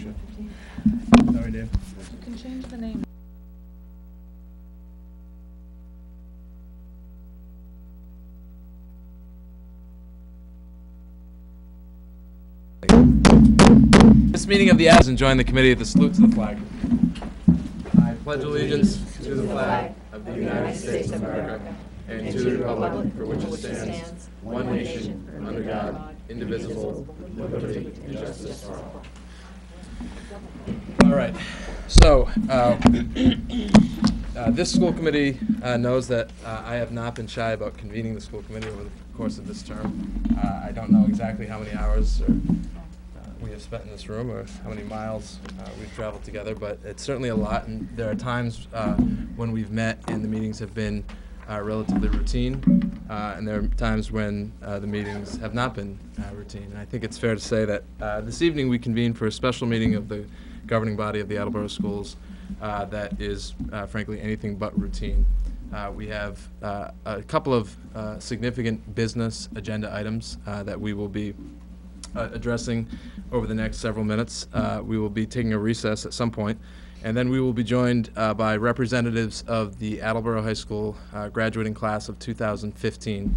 Sure. Sorry, Dave. You can change the name. This meeting of the Attleboro and join the committee at the salute to the flag. I pledge allegiance to the flag of the United States of America and to the republic for which it stands, one nation, under God, indivisible, with liberty and justice for all. All right. So, this school committee knows that I have not been shy about convening the school committee over the course of this term. I don't know exactly how many hours we have spent in this room or how many miles we've traveled together, but it's certainly a lot, and there are times when we've met and the meetings have been relatively routine, and there are times when the meetings have not been routine. And I think it's fair to say that this evening we convene for a special meeting of the governing body of the Attleboro schools that is, frankly, anything but routine. We have a couple of significant business agenda items that we will be addressing over the next several minutes. We will be taking a recess at some point, and then we will be joined by representatives of the Attleboro High School graduating class of 2015,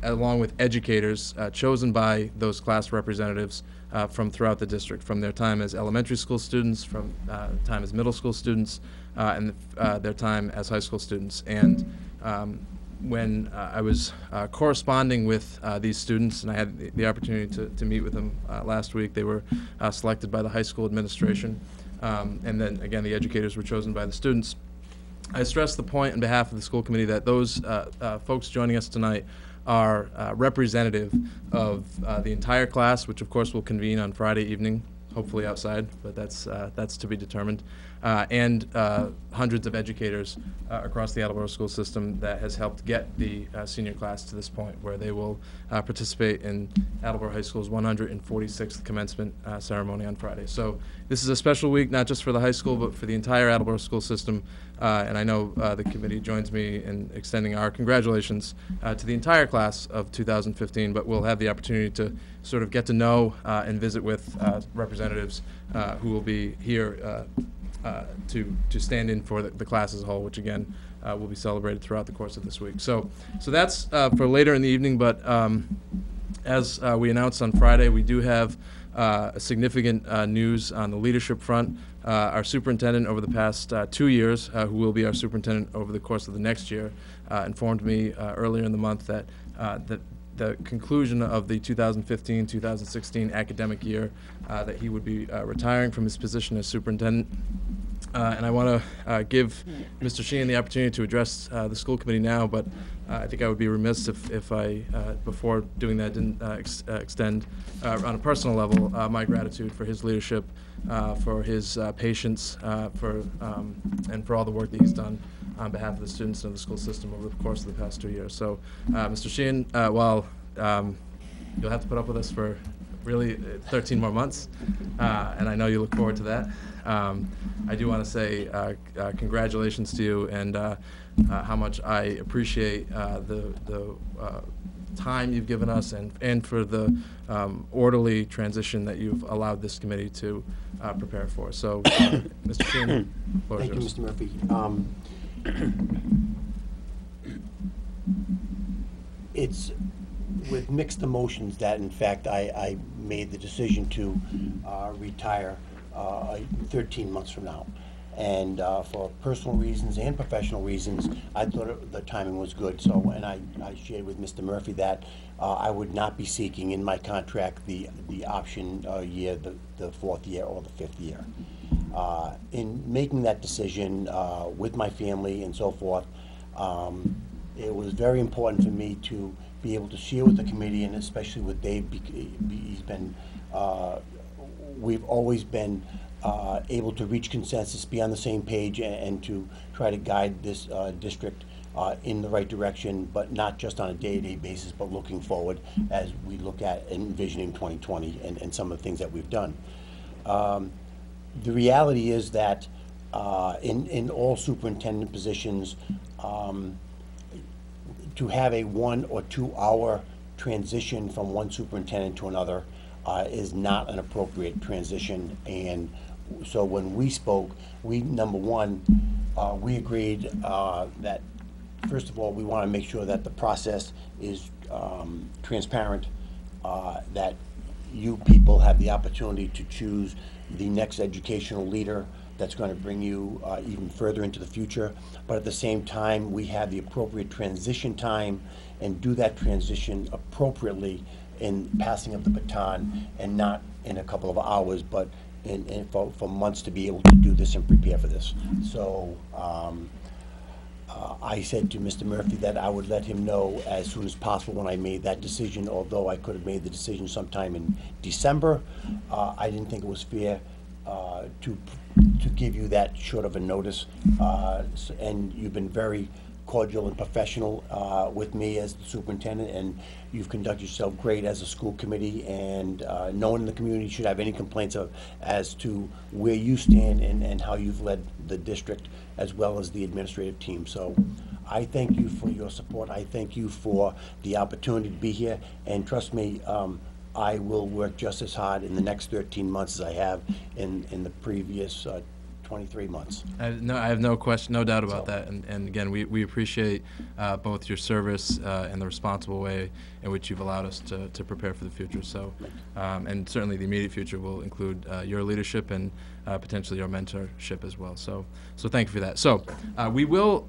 along with educators chosen by those class representatives from throughout the district, from their time as elementary school students, from time as middle school students, and their time as high school students. And when I was corresponding with these students, and I had the opportunity to meet with them last week, they were selected by the high school administration, and then again the educators were chosen by the students. I stress the point on behalf of the school committee that those folks joining us tonight are representative of the entire class, which of course will convene on Friday evening, hopefully outside, but that's to be determined, and hundreds of educators across the Attleboro school system that has helped get the senior class to this point where they will participate in Attleboro High School's 146th commencement ceremony on Friday. So this is a special week, not just for the high school, but for the entire Attleboro school system, and I know the committee joins me in extending our congratulations to the entire class of 2015, but we'll have the opportunity to sort of get to know and visit with representatives who will be here to stand in for the class as a whole, which again will be celebrated throughout the course of this week. So that's for later in the evening, but as we announced on Friday, we do have a significant news on the leadership front. Our superintendent over the past 2 years, who will be our superintendent over the course of the next year, informed me earlier in the month that the conclusion of the 2015-2016 academic year, that he would be retiring from his position as superintendent. And I want to give Mr. Sheehan the opportunity to address the school committee now, but I think I would be remiss if I, before doing that, didn't extend, on a personal level, my gratitude for his leadership, for his patience, and for all the work that he's done on behalf of the students and of the school system over the course of the past 2 years. So, Mr. Sheehan, while you'll have to put up with us for really 13 more months, and I know you look forward to that, I do want to say congratulations to you, and how much I appreciate the time you've given us, and for the orderly transition that you've allowed this committee to prepare for. So, Mr. Sheehan, floor is yours. Thank you, Mr. Murphy. It's with mixed emotions that, in fact, I made the decision to retire 13 months from now. And for personal reasons and professional reasons, I thought the timing was good. So, and I shared with Mr. Murphy that I would not be seeking in my contract the option year, the fourth year or the fifth year. In making that decision with my family and so forth, it was very important for me to be able to share with the committee, and especially with Dave. He's been, we've always been able to reach consensus, be on the same page, and to try to guide this district in the right direction, but not just on a day-to-day basis, but looking forward as we look at envisioning 2020 and some of the things that we've done. The reality is that in all superintendent positions, to have a 1 or 2 hour transition from one superintendent to another is not an appropriate transition. And so when we spoke, number one, we agreed that, first of all, we want to make sure that the process is transparent, that you people have the opportunity to choose the next educational leader that's going to bring you even further into the future. But at the same time, we have the appropriate transition time and do that transition appropriately in passing of the baton, and not in a couple of hours, but for months to be able to do this and prepare for this. So I said to Mr. Murphy that I would let him know as soon as possible when I made that decision, although I could have made the decision sometime in December. I didn't think it was fair to give you that short of a notice, and you've been very cordial and professional with me as the superintendent, and you've conducted yourself great as a school committee, and no one in the community should have any complaints as to where you stand and how you've led the district as well as the administrative team. So I thank you for your support. I thank you for the opportunity to be here, and trust me, I will work just as hard in the next 13 months as I have in the previous 23 months. I have no question, no doubt about that. And again, we appreciate both your service and the responsible way in which you've allowed us to prepare for the future. So, and certainly the immediate future will include your leadership and potentially your mentorship as well. So thank you for that. So we will,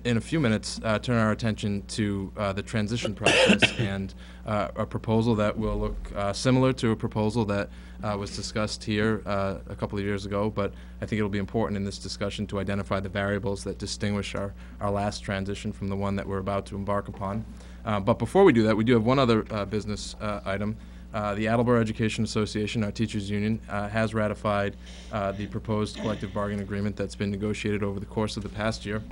in a few minutes, turn our attention to the transition process and a proposal that will look similar to a proposal that was discussed here a couple of years ago, but I think it'll be important in this discussion to identify the variables that distinguish our last transition from the one that we're about to embark upon. But before we do that, we do have one other business item. The Attleboro Education Association, our teachers union, has ratified the proposed collective bargaining agreement that's been negotiated over the course of the past year.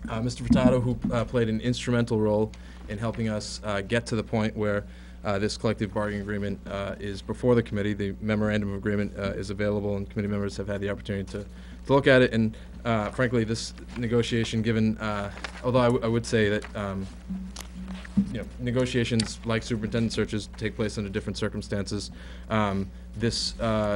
Mr. Furtado, who played an instrumental role in helping us get to the point where this collective bargaining agreement is before the committee. The memorandum of agreement is available, and committee members have had the opportunity to look at it. And frankly, this negotiation, given, although I would say that negotiations like superintendent searches take place under different circumstances. This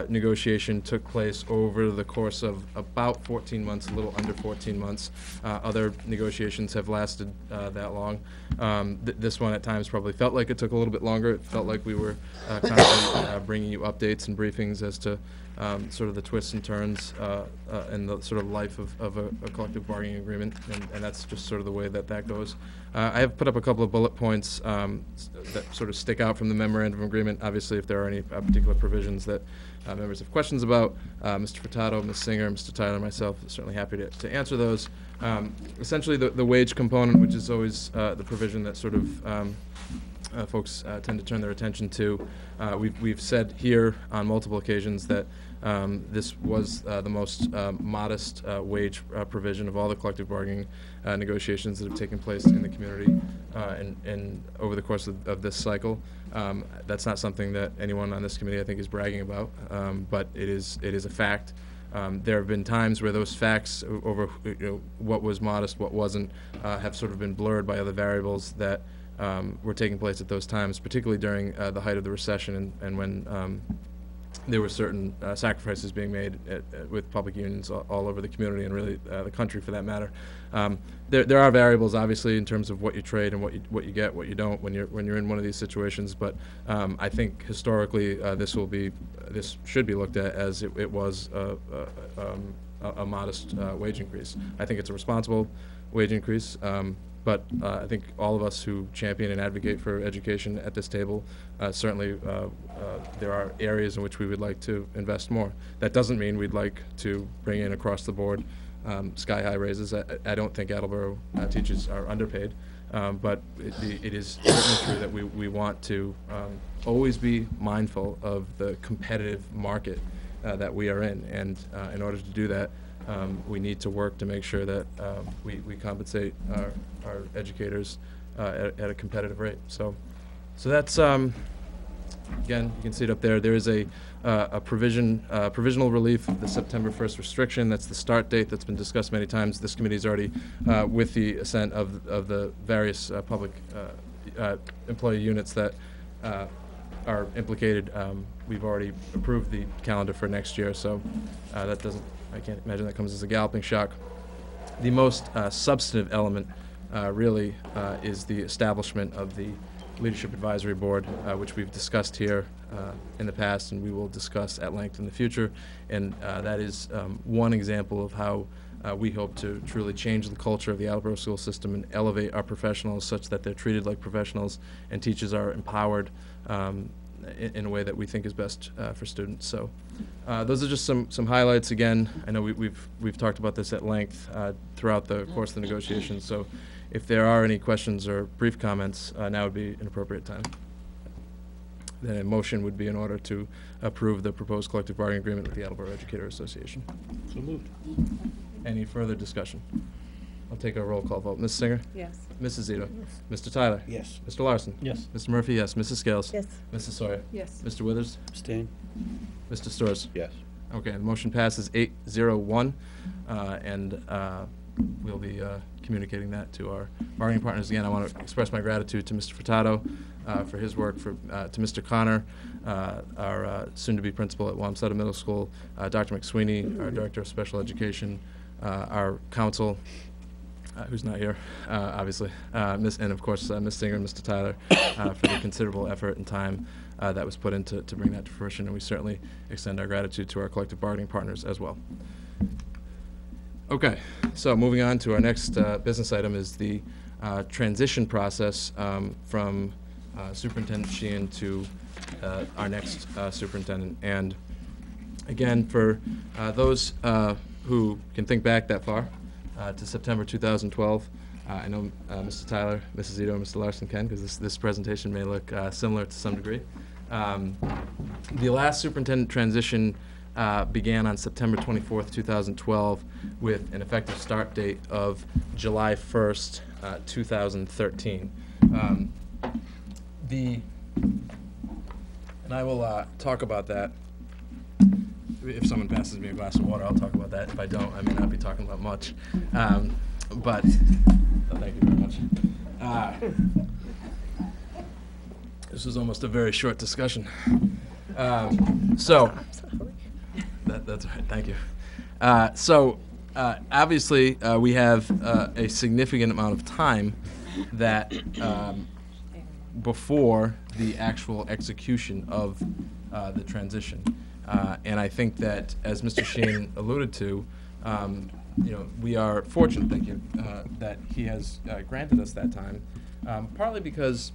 negotiation took place over the course of about 14 months, a little under 14 months. Other negotiations have lasted that long. This one at times probably felt like it took a little bit longer. It felt like we were constantly bringing you updates and briefings as to sort of the twists and turns and the sort of life of a collective bargaining agreement, and that's just sort of the way that goes. I have put up a couple of bullet points that sort of stick out from the memorandum of agreement. Obviously, if there are any particular provisions that members have questions about, Mr. Furtado, Ms. Singer, Mr. Tyler, myself, certainly happy to answer those. Essentially, the wage component, which is always the provision that sort of folks tend to turn their attention to. We've said here on multiple occasions that this was the most modest wage provision of all the collective bargaining negotiations that have taken place in the community and over the course of this cycle. That's not something that anyone on this committee, I think, is bragging about, but it is a fact. There have been times where those facts over what was modest, what wasn't, have sort of been blurred by other variables that were taking place at those times, particularly during the height of the recession and when there were certain sacrifices being made with public unions all over the community and really the country for that matter. There are variables, obviously, in terms of what you trade and what you get, what you don't when you're in one of these situations. But I think historically this should be looked at as it was a modest wage increase. I think it's a responsible wage increase. But I think all of us who champion and advocate for education at this table, certainly there are areas in which we would like to invest more. That doesn't mean we'd like to bring in across the board sky-high raises. I don't think Attleboro teachers are underpaid, but it is certainly true that we want to always be mindful of the competitive market that we are in, and in order to do that, we need to work to make sure that we compensate our educators at a competitive rate. So that's again, you can see it up there. There is a provisional relief of the September 1st restriction. That's the start date that's been discussed many times. This committee is already, with the assent of the various public employee units that are implicated, we've already approved the calendar for next year, so that doesn't, I can't imagine that comes as a galloping shock. The most substantive element really is the establishment of the Leadership Advisory Board, which we've discussed here in the past and we will discuss at length in the future. And that is one example of how we hope to truly change the culture of the Attleboro school system and elevate our professionals such that they're treated like professionals and teachers are empowered in a way that we think is best for students. So those are just some highlights. Again, I know we've talked about this at length throughout the course of the negotiations. So if there are any questions or brief comments, now would be an appropriate time. Then a motion would be in order to approve the proposed collective bargaining agreement with the Attleboro Educator Association. So moved. Any further discussion? I'll take a roll call vote. Ms. Singer? Yes. Mrs. Zito? Mr. Tyler? Yes. Mr. Larson? Yes. Mr. Murphy, yes. Mrs. Scales? Yes. Mrs. Sawyer? Yes. Mr. Withers? Abstain. Mr. Storrs? Yes. Okay, the motion passes 8-0-1, and we'll be communicating that to our bargaining partners. Again, I want to express my gratitude to Mr. Furtado for his work, to Mr. Connor, our soon-to-be principal at Wamsutta Middle School, Dr. McSweeney, our Director of Special Education, our counsel, who's not here, obviously, and of course Ms. Singer and Mr. Tyler for the considerable effort and time that was put into bring that to fruition, and we certainly extend our gratitude to our collective bargaining partners as well. Okay, so moving on to our next business item is the transition process from Superintendent Sheehan to our next superintendent. And again, for those who can think back that far to September 2012, I know Mr. Tyler, Mrs. Zito, and Mr. Larson can, because this presentation may look similar to some degree. The last superintendent transition began on September 24th, 2012, with an effective start date of July 1st, 2013. And I will talk about that. If someone passes me a glass of water, I'll talk about that. If I don't, I may not be talking about much. But thank you very much. This was almost a very short discussion. That's right. Thank you. Obviously, we have a significant amount of time that before the actual execution of the transition. And I think that, as Mr. Sheehan alluded to, we are fortunate, thank you, that he has granted us that time, partly because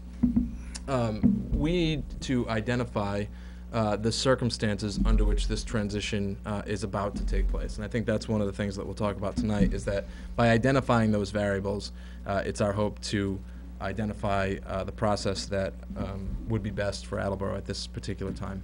we need to identify the circumstances under which this transition is about to take place. And I think that's one of the things that we'll talk about tonight, is that by identifying those variables, it's our hope to identify the process that would be best for Attleboro at this particular time.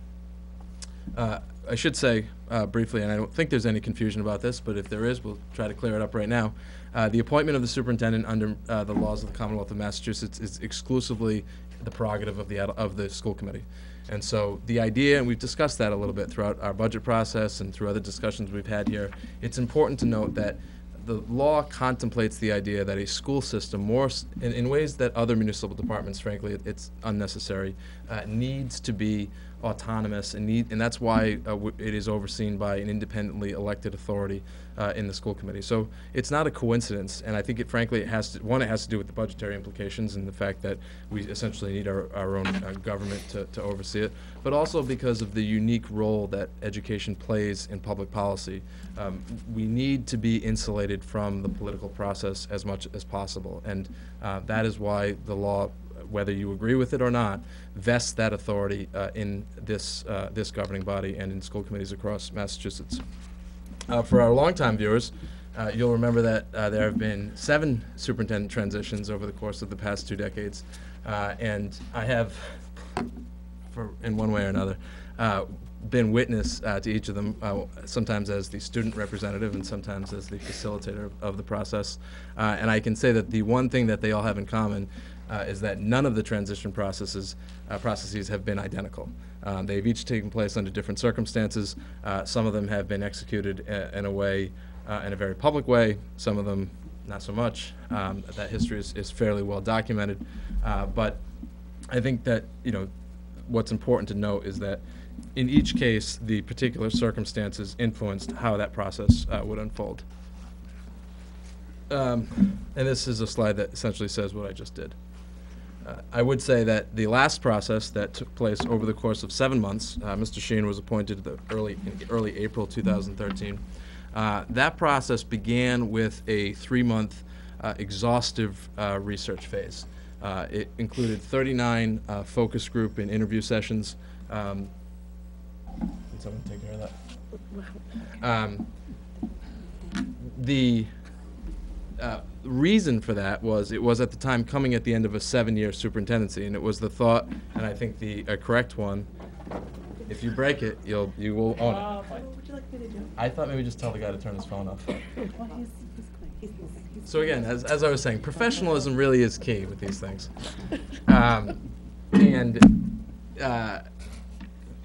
I should say briefly, and I don't think there's any confusion about this, but if there is, we'll try to clear it up right now. The appointment of the superintendent under the laws of the Commonwealth of Massachusetts is exclusively the prerogative of the school committee. And so the idea, and we've discussed that a little bit throughout our budget process and through other discussions we've had here, it's important to note that the law contemplates the idea that a school system, in ways that other municipal departments, frankly, it's unnecessary, needs to be autonomous, and that's why it is overseen by an independently elected authority in the school committee. So it's not a coincidence, and I think it has to do with the budgetary implications and the fact that we essentially need our own government to oversee it, but also because of the unique role that education plays in public policy. We need to be insulated from the political process as much as possible, and that is why the law, whether you agree with it or not, vests that authority in this governing body and in school committees across Massachusetts. For our longtime viewers, you'll remember that there have been 7 superintendent transitions over the course of the past 2 decades, and I have, in one way or another, been witness to each of them, sometimes as the student representative and sometimes as the facilitator of the process. And I can say that the one thing that they all have in common is that none of the transition processes have been identical. They've each taken place under different circumstances. Some of them have been executed in a very public way. Some of them not so much. That history is fairly well documented. But I think that, what's important to note is that in each case, the particular circumstances influenced how that process would unfold. And this is a slide that essentially says what I just did. I would say that the last process that took place over the course of 7 months, Mr. Sheen was appointed in early April 2013. That process began with a 3-month exhaustive research phase. It included 39 focus group and interview sessions. Can someone take care of that? The reason for that was it was at the time coming at the end of a 7-year superintendency, and it was the thought, and I think the correct one, if you break it, you will own it. What would you like me to do? I thought maybe just tell the guy to turn his phone off. Well, he's So again, as I was saying, professionalism really is key with these things.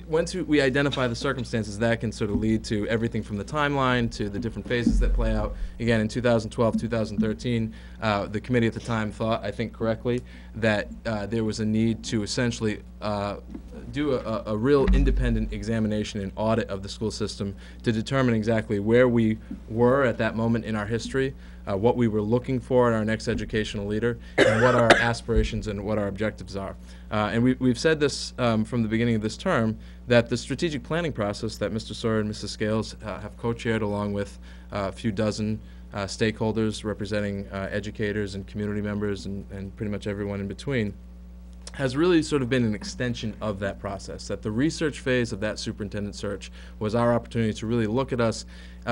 Once we identify the circumstances, that can sort of lead to everything from the timeline to the different phases that play out. Again, in 2012, 2013, the committee at the time thought, I think correctly, that there was a need to essentially do a real independent examination and audit of the school system to determine exactly where we were at that moment in our history, what we were looking for in our next educational leader, and what our aspirations and what our objectives are. And we've said this from the beginning of this term, that the strategic planning process that Mr. Sawyer and Mrs. Scales have co-chaired along with a few dozen stakeholders representing educators and community members and pretty much everyone in between, has really sort of been an extension of that process. That the research phase of that superintendent search was our opportunity to really look at us,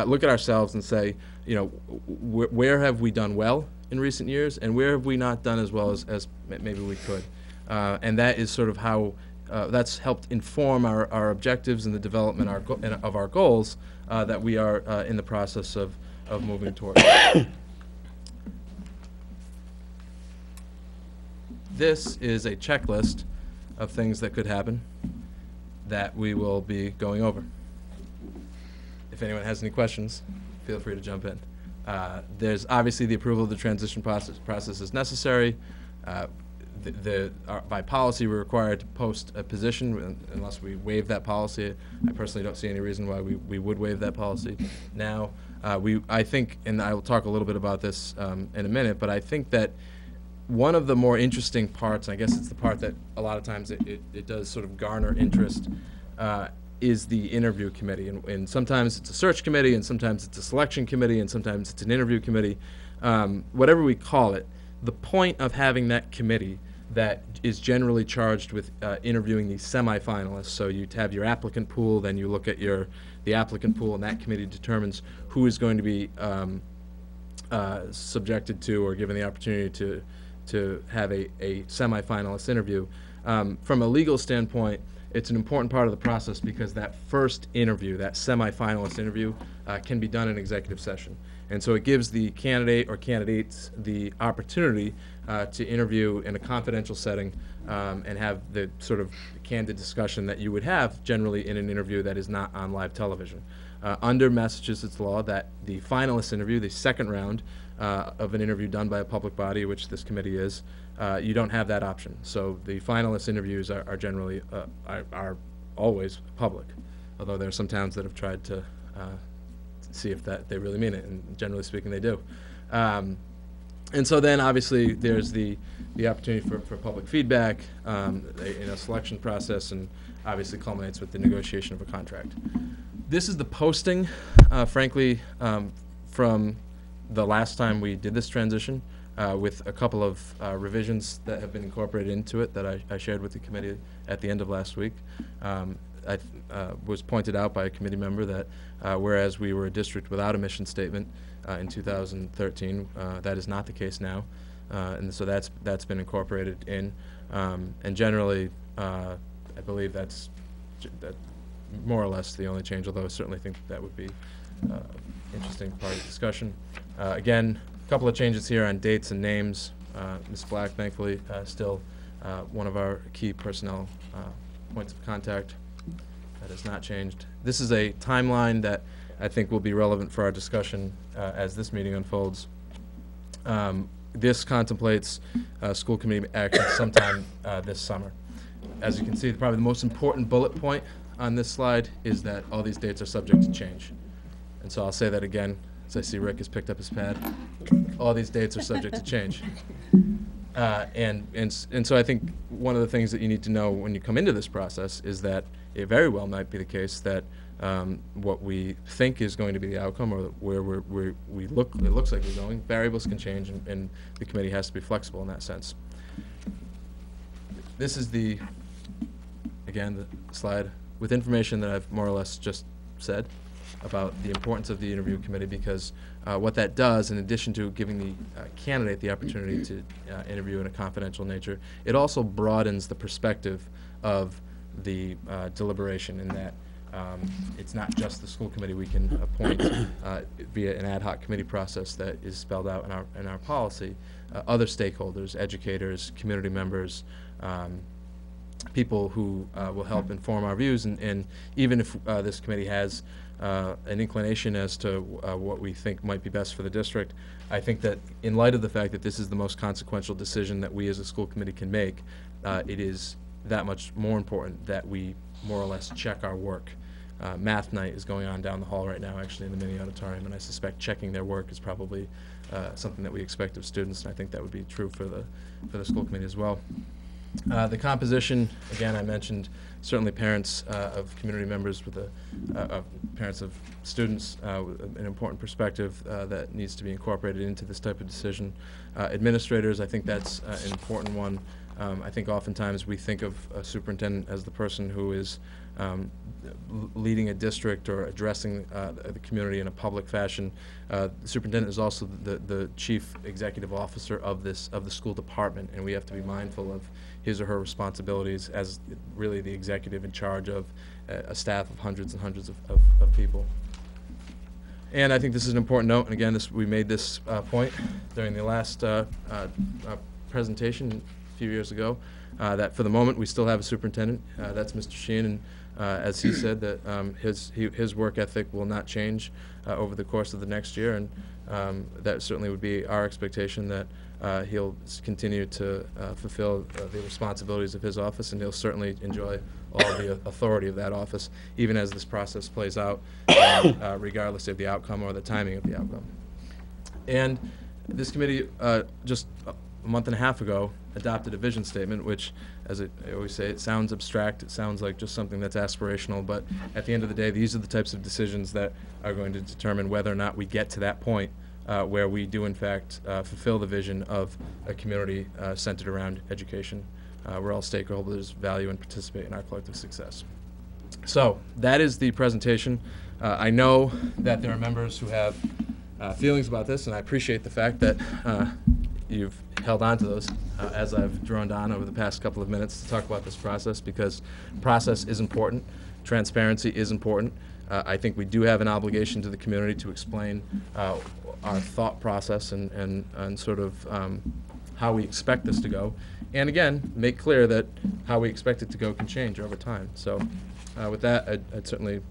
look at ourselves and say, you know, where have we done well in recent years, and where have we not done as well as maybe we could. And that is sort of how that's helped inform our objectives and the development of our goals that we are in the process of moving towards. This is a checklist of things that could happen that we will be going over. If anyone has any questions, feel free to jump in. There's obviously the approval of the transition process is necessary. By policy, we're required to post a position unless we waive that policy. I personally don't see any reason why we would waive that policy now. I think, and I will talk a little bit about this in a minute, but I think that one of the more interesting parts, and I guess it's the part that a lot of times it does sort of garner interest, is the interview committee. And sometimes it's a search committee, and sometimes it's a selection committee, and sometimes it's an interview committee. Whatever we call it, the point of having that committee that is generally charged with interviewing these semifinalists. So you have your applicant pool, then you look at the applicant pool, and that committee determines who is going to be subjected to or given the opportunity to have a semifinalist interview. From a legal standpoint, it's an important part of the process because that first interview, that semifinalist interview, can be done in executive session. And so it gives the candidate or candidates the opportunity to interview in a confidential setting and have the sort of candid discussion that you would have generally in an interview that is not on live television. Under Massachusetts law, that the finalist interview, the second round of an interview done by a public body, which this committee is, you don't have that option. So the finalist interviews are generally are always public, although there are some towns that have tried to see if they really mean it, and generally speaking they do. And so then obviously there's the opportunity for public feedback in a selection process, and obviously culminates with the negotiation of a contract. This is the posting, frankly, from the last time we did this transition, with a couple of revisions that have been incorporated into it that I shared with the committee at the end of last week. I was pointed out by a committee member that whereas we were a district without a mission statement in 2013, that is not the case now, and so that's been incorporated in, and generally I believe that's more or less the only change, although I certainly think that would be interesting part of the discussion. Again, a couple of changes here on dates and names. Ms. Black, thankfully, still one of our key personnel points of contact. That has not changed. This is a timeline that I think will be relevant for our discussion as this meeting unfolds. This contemplates school committee action sometime this summer. as you can see, probably the most important bullet point on this slide is that all these dates are subject to change. And so I'll say that again, as I see Rick has picked up his pad. All these dates are subject to change. And so I think one of the things that you need to know when you come into this process is that it very well might be the case that what we think is going to be the outcome, or where it looks like we're going, variables can change, and the committee has to be flexible in that sense. This is again, the slide with information that I've more or less just said about the importance of the interview committee, because what that does, in addition to giving the candidate the opportunity to interview in a confidential nature, it also broadens the perspective of the deliberation, in that it's not just the school committee we can appoint via an ad hoc committee process that is spelled out in our policy. Other stakeholders, educators, community members, people who will help inform our views, and even if this committee has an inclination as to what we think might be best for the district, I think that in light of the fact that this is the most consequential decision that we as a school committee can make, it is that much more important that we more or less check our work. Math night is going on down the hall right now, actually, in the mini auditorium, and I suspect checking their work is probably something that we expect of students, and I think that would be true for the school committee as well. The composition, again, I mentioned certainly parents of community members with parents of students, an important perspective that needs to be incorporated into this type of decision. Administrators, I think that's an important one. I think oftentimes we think of a superintendent as the person who is leading a district or addressing the community in a public fashion. The superintendent is also the chief executive officer of the school department, and we have to be mindful of his or her responsibilities as really the executive in charge of a staff of hundreds and hundreds of people. And I think this is an important note, and again, we made this point during the last presentation a few years ago, that for the moment we still have a superintendent. That's Mr. Sheehan, and as he said, that his work ethic will not change over the course of the next year, and that certainly would be our expectation, that he'll continue to fulfill the responsibilities of his office, and he'll certainly enjoy all the authority of that office, even as this process plays out, regardless of the outcome or the timing of the outcome. And this committee, just a month and a half ago, adopted a vision statement, which, as I always say, it sounds abstract, it sounds like just something that's aspirational, but at the end of the day, these are the types of decisions that are going to determine whether or not we get to that point where we do in fact fulfill the vision of a community centered around education, where all stakeholders value and participate in our collective success. So that is the presentation. I know that there are members who have feelings about this, and I appreciate the fact that you've held on to those as I've droned on over the past couple of minutes to talk about this process, because process is important, transparency is important. I think we do have an obligation to the community to explain our thought process and sort of how we expect this to go, and again, make clear that how we expect it to go can change over time. So with that, I'd certainly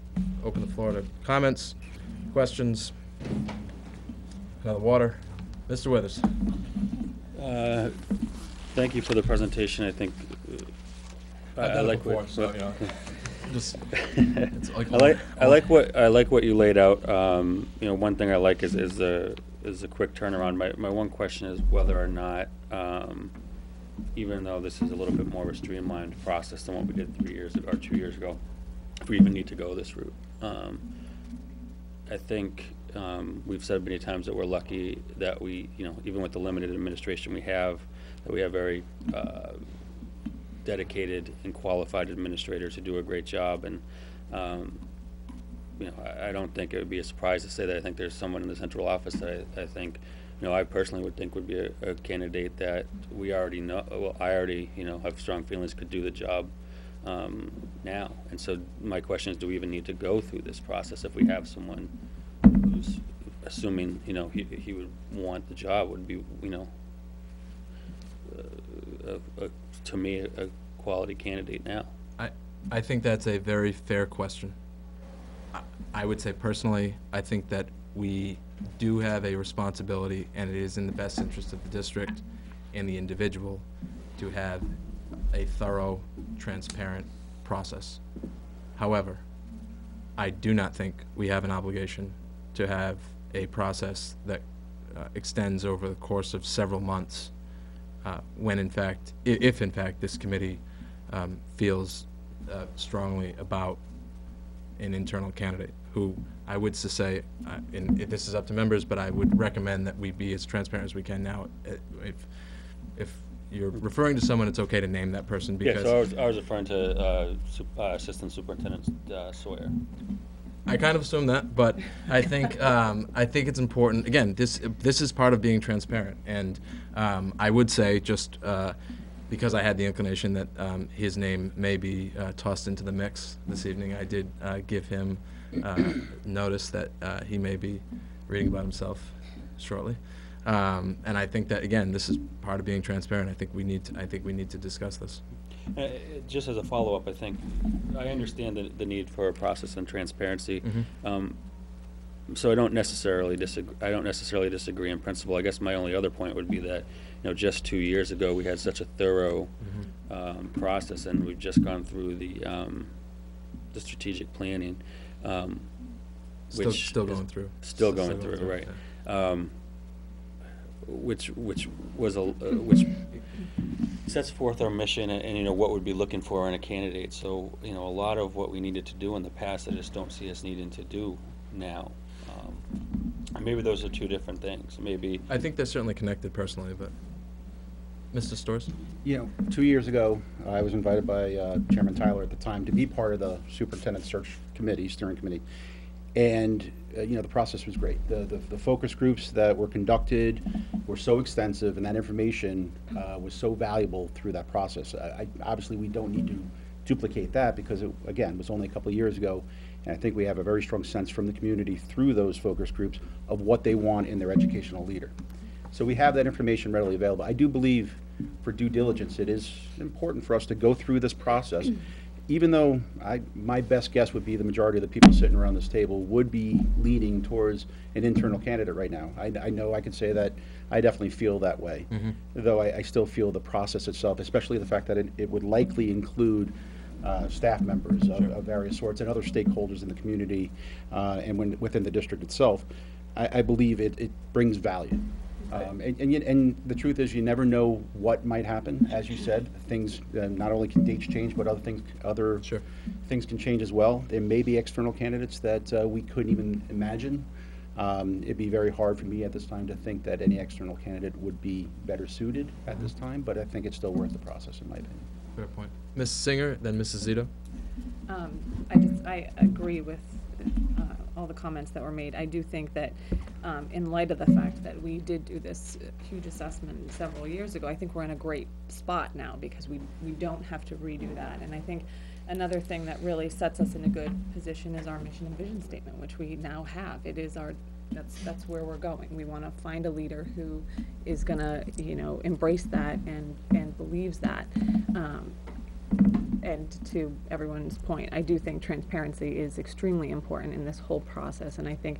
open the floor to comments, questions. Another water. Mr. Withers. Thank you for the presentation. I think I like before, what, so, you know, just it's like I like what you laid out. You know, one thing I like is the quick turnaround. My one question is whether or not, even though this is a little bit more of a streamlined process than what we did 3 years ago or 2 years ago, if we even need to go this route. I think we've said many times that we're lucky that we, you know, even with the limited administration we have, that we have very dedicated and qualified administrators who do a great job. And you know, I don't think it would be a surprise to say that I think there's someone in the central office that I think, you know, I personally would think would be a candidate that we already know. Well, I already, you know, have strong feelings could do the job now. And so my question is, do we even need to go through this process if we have someone who's, assuming, you know, he would want the job, would be, you know, to me a quality candidate now? I think that's a very fair question. I would say personally, I think that we do have a responsibility, and it is in the best interest of the district and the individual to have a thorough, transparent process. However, I do not think we have an obligation to have a process that extends over the course of several months when in fact, if in fact this committee feels strongly about an internal candidate who I would say, and this is up to members, but I would recommend that we be as transparent as we can now. If you're referring to someone, it's okay to name that person because. Yeah, so I was referring to Assistant Superintendent Sawyer. I kind of assume that, but I think it's important. Again, this is part of being transparent, and I would say just because I had the inclination that his name may be tossed into the mix this evening, I did give him notice that he may be reading about himself shortly, and I think that again, this is part of being transparent. I think we need to discuss this. Just as a follow-up, I think I understand the need for a process and transparency. Mm-hmm. So I don't necessarily disagree in principle. I guess my only other point would be that just 2 years ago we had such a thorough process, and we've just gone through the strategic planning, which still going through, right? Yeah. Which sets forth our mission and what we'd be looking for in a candidate. So a lot of what we needed to do in the past, I just don't see us needing to do now. Maybe those are two different things. Maybe I think they're certainly connected personally, but Mr. Storrs? 2 years ago, I was invited by Chairman Tyler at the time to be part of the Superintendent Search Committee, Steering Committee. And, the process was great. The focus groups that were conducted were so extensive, and that information was so valuable through that process. Obviously, we don't need to duplicate that because, it was only a couple of years ago. And I think we have a very strong sense from the community through those focus groups of what they want in their educational leader. So we have that information readily available. I do believe for due diligence, it is important for us to go through this process, even though my best guess would be the majority of the people sitting around this table would be leaning towards an internal candidate right now. I know I can say that I definitely feel that way, though I still feel the process itself, especially the fact that it would likely include staff members of various sorts and other stakeholders in the community and within the district itself. I believe it brings value. And the truth is, you never know what might happen. As you said, things not only can dates change, but other things can change as well. There may be external candidates that we couldn't even imagine. It'd be very hard for me at this time to think that any external candidate would be better suited at this time, but I think it's still worth the process, in my opinion. Fair point. Ms. Singer, then Mrs. Zito. I agree with all the comments that were made. I do think that in light of the fact that we did do this huge assessment several years ago, I think we're in a great spot now because we don't have to redo that. And I think another thing that really sets us in a good position is our mission and vision statement, which we now have. It is that's where we're going. We want to find a leader who is going to, embrace that and believes that. And to everyone's point, I do think transparency is extremely important in this whole process, and I think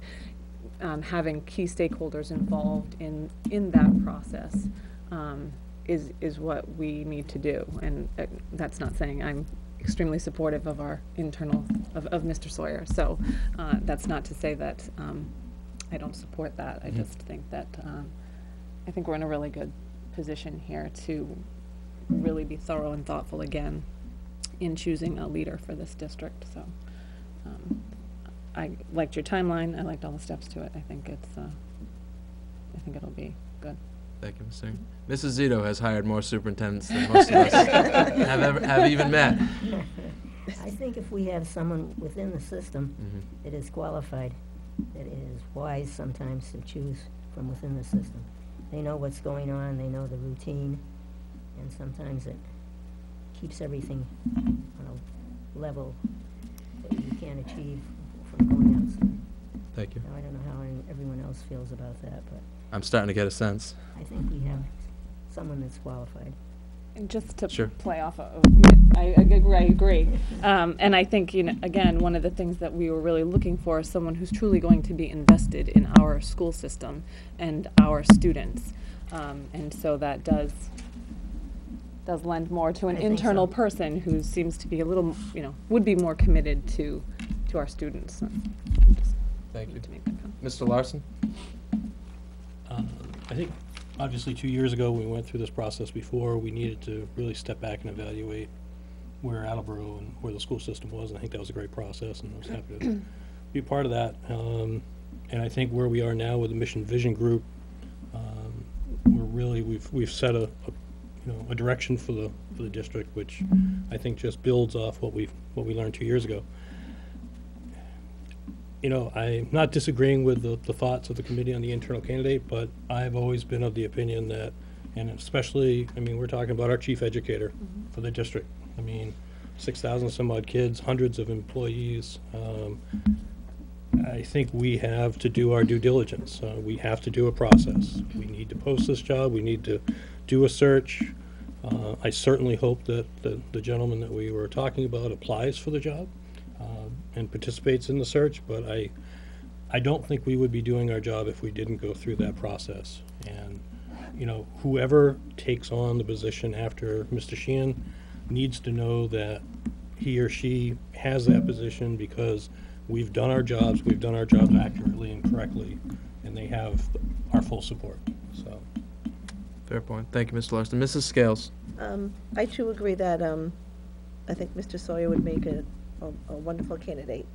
having key stakeholders involved in that process is what we need to do. And that's not saying I'm extremely supportive of our internal of Mr. Sawyer. So that's not to say that I don't support that. I just think that I think we're in a really good position here to really be thorough and thoughtful again in choosing a leader for this district. So I liked your timeline. I liked all the steps to it. I think it'll be good. Thank you, Ms. Singer. Mrs. Zito has hired more superintendents than most of us have even met. I think if we have someone within the system that is qualified, that is wise sometimes to choose from within the system. They know what's going on, they know the routine, and sometimes it keeps everything on a level that you can't achieve from going outside. Thank you. Now, I don't know how everyone else feels about that, but I'm starting to get a sense. I think we have someone that's qualified. And just to Sure. play off of, I agree. And I think, again, one of the things that we were really looking for is someone who's truly going to be invested in our school system and our students. And so that does does lend more to an I think internal so. person who seems to be a little, would be more committed to our students. So, just Thank you. wanted to make that comment. Mr. Larson? I think, obviously, 2 years ago, we went through this process before. We needed to really step back and evaluate where Attleboro and where the school system was, and I think that was a great process, and I was happy to be part of that. And I think where we are now with the Mission Vision Group, we've set a direction for the district, which I think just builds off what we learned 2 years ago. I'm not disagreeing with the thoughts of the committee on the internal candidate, but I've always been of the opinion that, and especially, we're talking about our chief educator for the district. 6,000 some odd kids, hundreds of employees. I think we have to do our due diligence. We have to do a process. We need to post this job. We need to do a search. I certainly hope that the gentleman that we were talking about applies for the job and participates in the search, but I don't think we would be doing our job if we didn't go through that process. And, whoever takes on the position after Mr. Sheehan needs to know that he or she has that position because we've done our jobs accurately and correctly, and they have our full support, so. Fair point. Thank you, Mr. Larson. Mrs. Scales? I too agree that I think Mr. Sawyer would make a wonderful candidate.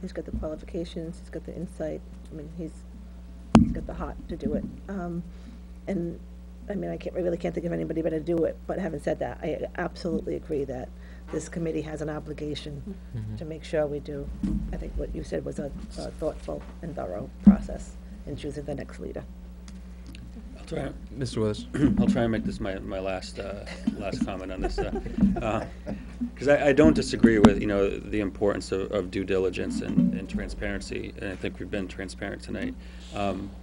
He's got the qualifications, he's got the insight. He's got the heart to do it. And I really can't think of anybody better to do it. But having said that, I absolutely agree that this committee has an obligation to make sure we do. I think what you said was a thoughtful and thorough process in choosing the next leader. Mr. Willis? I'll try and make this my last comment on this, because I don't disagree with the importance of due diligence and transparency, and I think we've been transparent tonight.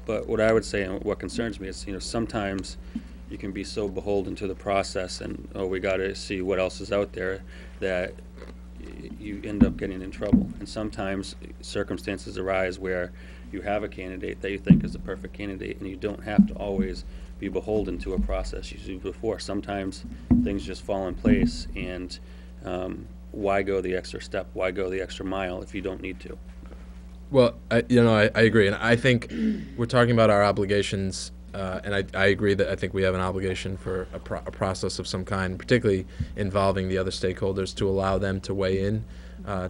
But what I would say and what concerns me is sometimes you can be so beholden to the process and we got to see what else is out there that you end up getting in trouble. And sometimes circumstances arise where you have a candidate that you think is the perfect candidate, and you don't have to always be beholden to a process you used before. Sometimes things just fall in place, and why go the extra step? Why go the extra mile if you don't need to? Well, I agree, and I think we're talking about our obligations, and I agree that I think we have an obligation for a process of some kind, particularly involving the other stakeholders, to allow them to weigh in,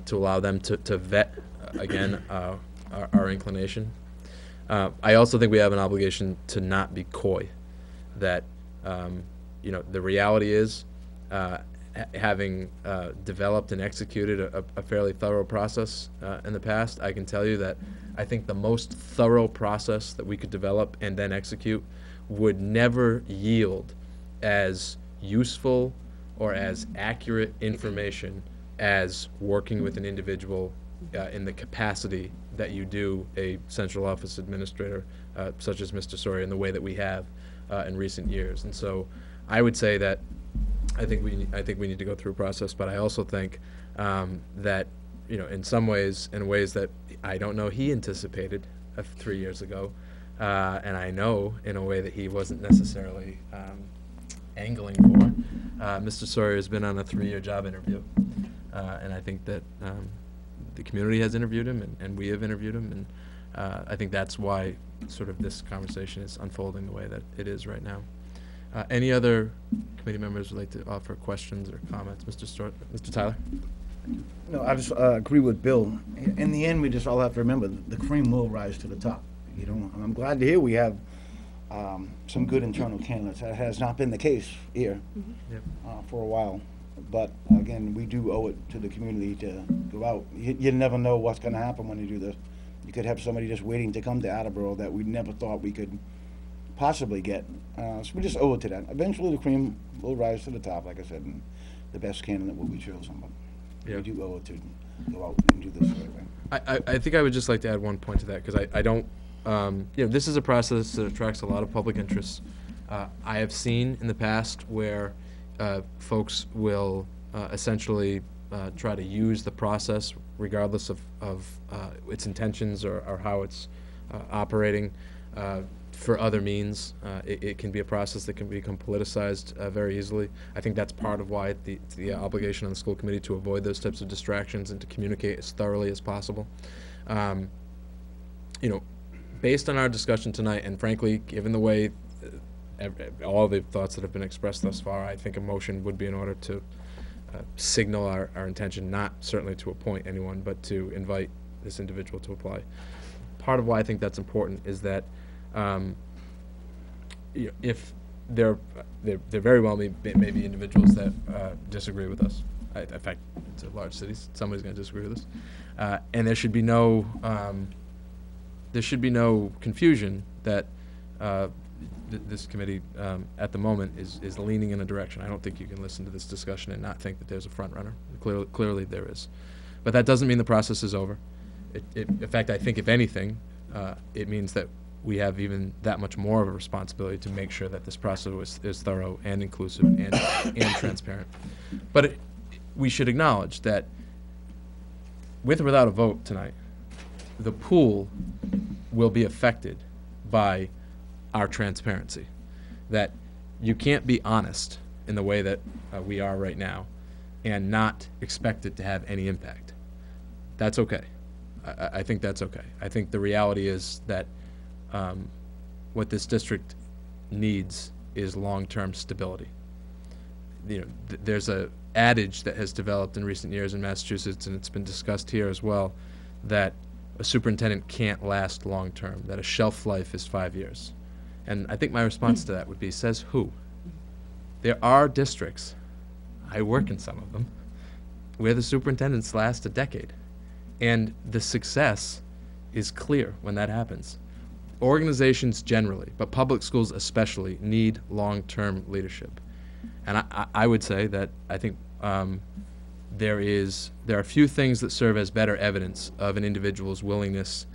to allow them to vet, again, our inclination. I also think we have an obligation to not be coy, that, the reality is, having developed and executed a fairly thorough process in the past, I can tell you that I think the most thorough process that we could develop and then execute would never yield as useful or as accurate information as working with an individual in the capacity that you do a central office administrator such as Mr. Sawyer in the way that we have in recent years. And so I would say that I think we need to go through a process, but I also think that in some ways, in ways that I don't know he anticipated 3 years ago, and I know in a way that he wasn't necessarily angling for, Mr. Sawyer has been on a 3-year job interview, and I think that the community has interviewed him, and we have interviewed him, and I think that's why sort of this conversation is unfolding the way that it is right now. Any other committee members would like to offer questions or comments? Mr. Tyler? No, I just agree with Bill. In the end, we just all have to remember the cream will rise to the top. And I'm glad to hear we have some good internal candidates. That has not been the case here for a while. But again, we do owe it to the community to go out. You never know what's going to happen when you do this. You could have somebody just waiting to come to Attleboro that we never thought we could possibly get. So we just owe it to that. Eventually, the cream will rise to the top, like I said, and the best candidate will be chosen. But we do owe it to go out and do this the right way. I think I would just like to add one point to that, because I don't, this is a process that attracts a lot of public interest. I have seen in the past where folks will essentially try to use the process regardless of its intentions or how it's operating for other means. It can be a process that can become politicized very easily. I think that's part of why it's the obligation on the school committee to avoid those types of distractions and to communicate as thoroughly as possible. You know, based on our discussion tonight, and frankly, given the way all the thoughts that have been expressed thus far, I think a motion would be in order to signal our intention, not certainly to appoint anyone, but to invite this individual to apply. Part of why I think that's important is that you know, if there very well may be individuals that disagree with us. In fact, it's a large city; somebody's going to disagree with us, and there should be no confusion that this committee at the moment is leaning in a direction. I don't think you can listen to this discussion and not think that there's a front runner. Clearly there is, but that doesn't mean the process is over. In fact, I think if anything, it means that we have even that much more of a responsibility to make sure that this process is thorough and inclusive and transparent. But we should acknowledge that with or without a vote tonight, the pool will be affected by our transparency. That you can't be honest in the way that we are right now and not expect it to have any impact. That's okay. I think that's okay. I think the reality is that what this district needs is long-term stability. You know, there's a adage that has developed in recent years in Massachusetts, and it's been discussed here as well, that a superintendent can't last long-term, that a shelf life is 5 years. And I think my response to that would be, says who? There are districts, I work in some of them, where the superintendents last a decade. And the success is clear when that happens. Organizations generally, but public schools especially, need long-term leadership. And I would say that I think there are few things that serve as better evidence of an individual's willingness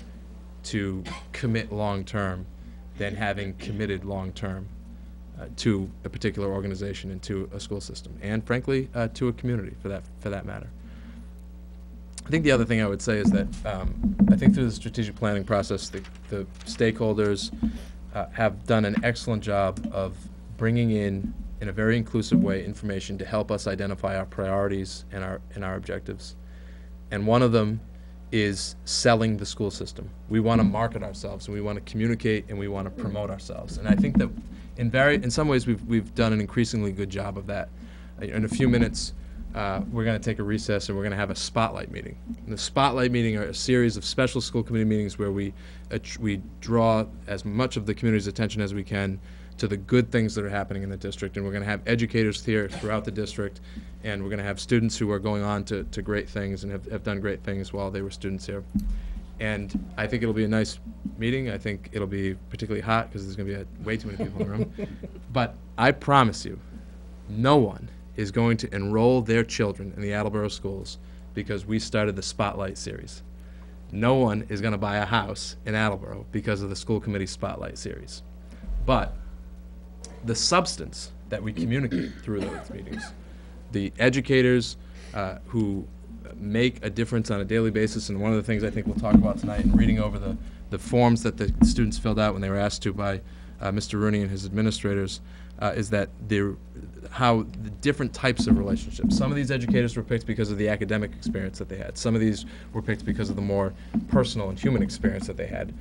to commit long-term than having committed long-term to a particular organization and to a school system, and frankly, to a community for that matter. I think the other thing I would say is that I think through the strategic planning process, the stakeholders have done an excellent job of bringing in a very inclusive way, information to help us identify our priorities and our objectives. And one of them is selling the school system. We want to market ourselves, and we want to communicate, and we want to promote ourselves. And I think that in some ways we've done an increasingly good job of that. In a few minutes, we're going to take a recess, and we're going to have a spotlight meeting. And the spotlight meeting are a series of special school committee meetings where we draw as much of the community's attention as we can to the good things that are happening in the district. And we're going to have educators here throughout the district, and we're going to have students who are going on to great things and have done great things while they were students here. And I think it'll be a nice meeting. I think it'll be particularly hot because there's going to be way too many people in the room. But I promise you, no one is going to enroll their children in the Attleboro schools because we started the Spotlight series. No one is going to buy a house in Attleboro because of the school committee Spotlight series. But the substance that we communicate through those meetings, the educators who make a difference on a daily basis, and one of the things I think we'll talk about tonight in reading over the forms that the students filled out when they were asked to by Mr. Rooney and his administrators, is that how the different types of relationships. Some of these educators were picked because of the academic experience that they had. Some of these were picked because of the more personal and human experience that they had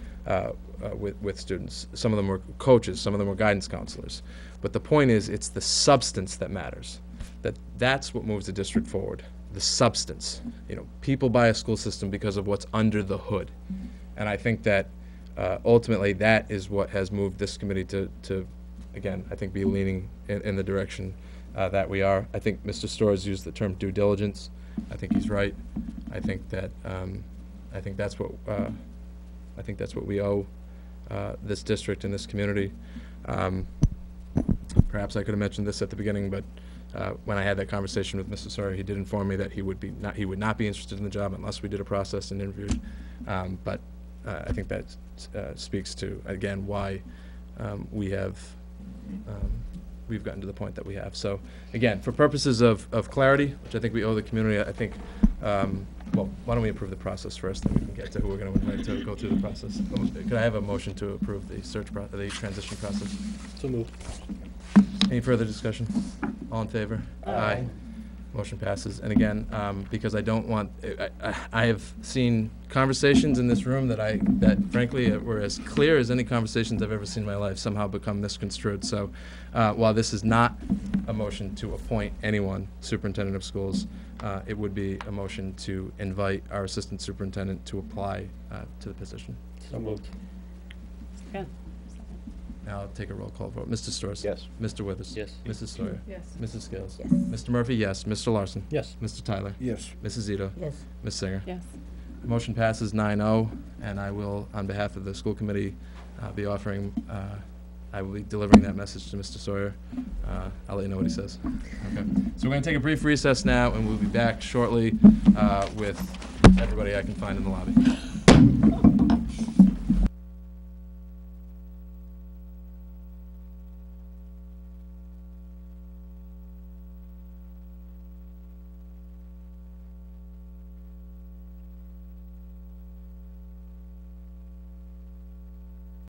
with students. Some of them were coaches, some of them were guidance counselors. But the point is, it's the substance that matters. That's what moves the district forward. The substance. You know, people buy a school system because of what's under the hood. And I think that ultimately that is what has moved this committee to again, I think be leaning in the direction that we are. I think Mr. Storrs used the term due diligence. I think he's right. I think that I think that's what we owe this district and this community. Perhaps I could have mentioned this at the beginning, but when I had that conversation with Mr. Sawyer, he did inform me that he would not be interested in the job unless we did a process and interviewed. But I think that speaks to, again, why we've gotten to the point that we have. So again, for purposes of clarity, which I think we owe the community, I think Well, why don't we approve the process first, then we can get to who we're going to invite to go through the process. Could I have a motion to approve the the transition process? So moved. Any further discussion? All in favor? Aye. Motion passes. And again, because I don't want, I have seen conversations in this room that frankly were as clear as any conversations I've ever seen in my life somehow become misconstrued. So while this is not a motion to appoint anyone superintendent of schools, it would be a motion to invite our assistant superintendent to apply to the position. So moved. Yeah. Now I'll take a roll call vote. Mr. Storrs? Yes. Mr. Withers? Yes. Mrs. Sawyer? Yes. Mrs. Scales? Yes. Mr. Murphy, yes. Mr. Larson? Yes. Mr. Tyler? Yes. Mrs. Zito? Yes. Ms. Singer? Yes. Motion passes 9-0, and I will, on behalf of the school committee, be offering, I will be delivering that message to Mr. Sawyer. I'll let you know what he says. Okay. So we're going to take a brief recess now, and we'll be back shortly with everybody I can find in the lobby.